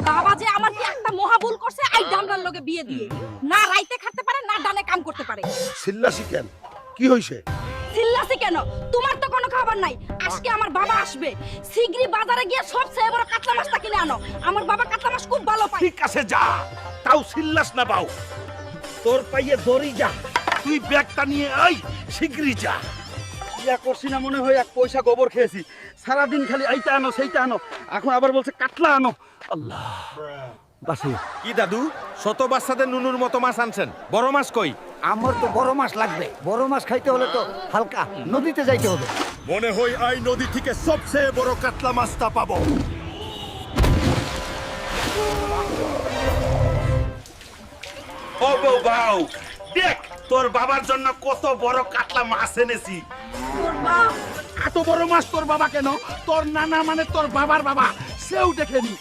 বাবা যে আমার কি একটা মহা ভুল করছে আই ডামরার লগে বিয়ে দিয়ে না রাইতে খাতে পারে না ডানে কাম করতে পারে। চিল্লাসি কেন, কি হইছে? চিল্লাছি কেন? তোমার তো কোনো খবর নাই। আজকে আমার বাবা আসবে, শিগগিরই বাজারে গিয়ে সবচেয়ে বড় কাতলা মাছটা কিনে আনো। আমার বাবা কাতলা মাছ খুব ভালো পায়। ঠিক আছে যা, তাও চিল্লাস না বাউ। তোর পাইয়ে দড়ি যা, তুই ব্যাগটা নিয়ে আই, শিগগিরই যা। ইয়া করছি না মনে হয়, এক পয়সা গোবর খেয়েছি। সারাদিন খালি এইটা আনো সেইটা আনো, এখন আবার বলছে কাতলা আনো। আল্লাহ বাসি। কি দাদু, শত বাচ্চাদের নুনুর মতো মাছ আনছেন, বড় মাছ কই? আমার তো বড় মাছ লাগবে, বড় মাছ খাইতে হলে তো হালকা নদীতে যাইতে হবে। মনে হয় এই নদী থেকে সবচেয়ে বড় কাতলা মাছটা পাবো। ও বউ বাউ, দেখ তোর বাবার জন্য কত বড় কাতলা মাছ এনেছি। এত বড় মাছ তোর বাবা কেন? তোর নানা মানে তোর বাবার বাবা, সেও দেখেনি।